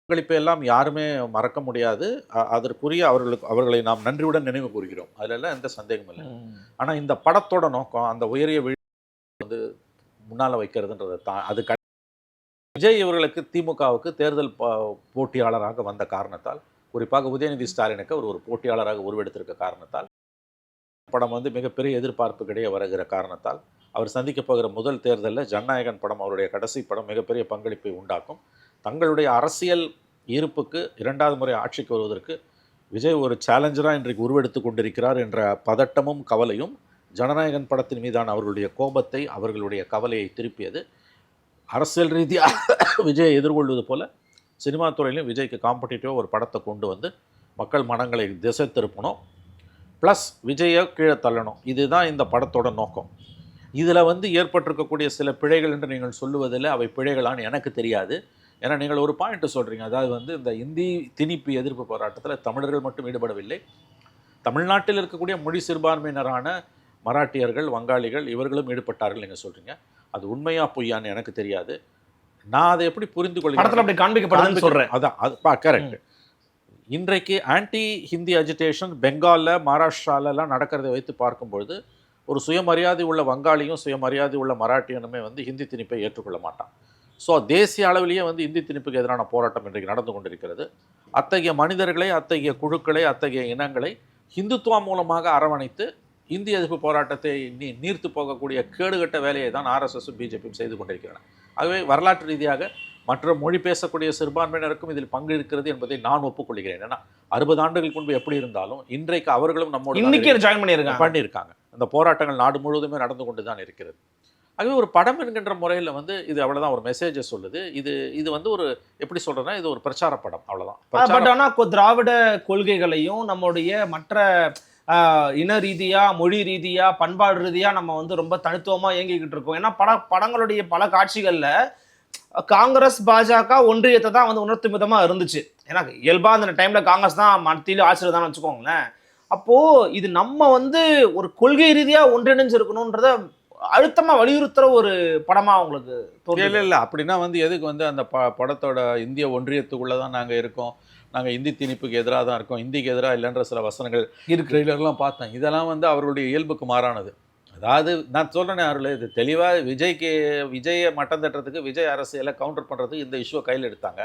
பங்களிப்பை எல்லாம் யாருமே மறக்க முடியாது. அதற்குரிய அவர்களை நாம் நன்றியுடன் நினைவு கூறுகிறோம். அதுலலாம் எந்த சந்தேகமும் இல்ல. ஆனா இந்த படத்தோட நோக்கம் அந்த உயரிய முன்னால வைக்கிறதுன்றத அது விஜய் இவர்களுக்கு திமுகவுக்கு தேர்தல் போட்டியாளராக வந்த காரணத்தால், குறிப்பாக உதயநிதி ஸ்டாலினுக்கு அவர் ஒரு போட்டியாளராக உருவெடுத்திருக்க காரணத்தால், படம் வந்து மிகப்பெரிய எதிர்பார்ப்புக்கிடையே வருகிற காரணத்தால், அவர் சந்திக்க போகிற முதல் தேர்தலில் ஜனநாயகன் படம் அவருடைய கடைசி படம் மிகப்பெரிய பங்களிப்பை உண்டாக்கும். தங்களுடைய அரசியல் இருப்புக்கு 2வது முறை ஆட்சிக்கு வருவதற்கு விஜய் ஒரு சேலஞ்சராக இன்றைக்கு உருவெடுத்து கொண்டிருக்கிறார் என்ற பதட்டமும் கவலையும் ஜனநாயகன் படத்தின் மீதான அவர்களுடைய கோபத்தை, அவர்களுடைய கவலையை திருப்பியது. அரசியல் ரீதியாக விஜயை எதிர்கொள்வது போல சினிமா துறையிலையும் விஜய்க்கு காம்படிட்டிவாக ஒரு படத்தை கொண்டு வந்து மக்கள் மனங்களை திசை திருப்பணும், ப்ளஸ் விஜயை கீழே தள்ளணும். இதுதான் இந்த படத்தோட நோக்கம். இதில் வந்து ஏற்பட்டிருக்கக்கூடிய சில பிழைகள் என்று நீங்கள் சொல்லுவதில் அவை பிழைகளான்னு எனக்கு தெரியாது. ஏன்னா நீங்கள் ஒரு பாயிண்ட்டு சொல்கிறீங்க, அதாவது வந்து இந்த இந்தி திணிப்பு எதிர்ப்பு போராட்டத்தில் தமிழர்கள் மட்டும் ஈடுபடவில்லை, தமிழ்நாட்டில் இருக்கக்கூடிய மொழி சிறுபான்மையினரான மராட்டியர்கள், வங்காளிகள் இவர்களும் ஈடுபட்டார்கள் நீங்கள் சொல்கிறீங்க. அது உண்மையா பொய்யான்னு எனக்கு தெரியாது. நான் அதை எப்படி புரிந்து கொள்கிறேன், அப்படி காண்பிக்கப்படுதுன்னு சொல்கிறேன். அதான் அது கரெக்ட். இன்றைக்கு ஆன்டி ஹிந்தி அஜிடேஷன் பெங்காலில், மகாராஷ்டிராலெல்லாம் நடக்கிறதை வைத்து பார்க்கும்பொழுது ஒரு சுயமரியாதை உள்ள வங்காளியும் சுயமரியாதை உள்ள மராட்டியனுமே வந்து ஹிந்தி திணிப்பை ஏற்றுக்கொள்ள மாட்டான். ஸோ தேசிய அளவிலேயே வந்து இந்தி திணிப்புக்கு எதிரான போராட்டம் இன்றைக்கு நடந்து கொண்டிருக்கிறது. அத்தகைய மனிதர்களை, அத்தகைய குழுக்களை, அத்தகைய இனங்களை ஹிந்துத்துவா மூலமாக அரவணைத்து இந்திய எதிர்ப்பு போராட்டத்தை நீர்த்து போகக்கூடிய கேடுகட்ட வேலையை தான் ஆர்எஸ்எஸும் பிஜேபியும் செய்து கொண்டிருக்கிறன. ஆகவே வரலாற்று ரீதியாக மற்ற மொழி பேசக்கூடிய சிறுபான்மையினருக்கும் இதில் பங்கு இருக்கிறது என்பதை நான் ஒப்புக்கொள்கிறேன். ஏன்னா 60 ஆண்டுகளுக்கு முன்பு எப்படி இருந்தாலும் இன்றைக்கு அவர்களும் நம்மோட இன்னைக்கு ஜாயின் பண்ணியிருக்காங்க. அந்த போராட்டங்கள் நாடு முழுவதுமே நடந்து கொண்டு தான் இருக்கிறது. ஆகவே ஒரு படம் என்கின்ற முறையில் வந்து இது அவ்வளோதான், ஒரு மெசேஜை சொல்லுது. இது வந்து ஒரு எப்படி சொல்கிறதுனா இது ஒரு பிரச்சார படம், அவ்வளோதான். பட் ஆனால் திராவிட கொள்கைகளையும் நம்முடைய மற்ற இன ரீதியாக, மொழி ரீதியாக, பண்பாடு ரீதியாக நம்ம வந்து ரொம்ப தனித்துவமாக இயங்கிக்கிட்டு இருக்கோம். ஏன்னா படங்களுடைய பல காட்சிகளில் காங்கிரஸ் பாஜக ஒன்றியத்தை தான் வந்து உணர்த்தும் விதமாக இருந்துச்சு. ஏன்னா இயல்பாக அந்த டைமில் காங்கிரஸ் தான் மத்தியில் ஆட்சியில் தான் வச்சுக்கோங்களேன். அப்போது இது நம்ம வந்து ஒரு கொள்கை ரீதியாக ஒன்றிணைஞ்சு இருக்கணுன்றத அழுத்தமாக வலியுறுத்துகிற ஒரு படமாக உங்களுக்கு தோணல? இல்லை அப்படின்னா வந்து எதுக்கு வந்து அந்த படத்தோட இந்திய ஒன்றியத்துக்குள்ளே தான் நாங்கள் இருக்கோம், நாங்கள் இந்தி திணிப்புக்கு எதிராக தான் இருக்கோம், இந்திக்கு எதிராக இல்லைன்ற சில வசனங்கள் ட்ரெய்லர்லாம் பார்த்தேன். இதெல்லாம் வந்து அவர்களுடைய இயல்புக்கு மாறானது. அதாவது நான் சொல்கிறேனே அவர்கள் இது தெளிவாக விஜயை மட்டம் தட்டுறதுக்கு, விஜய் அரசியலை கவுண்டர் பண்ணுறதுக்கு இந்த இஷ்யூவை கையில் எடுத்தாங்க.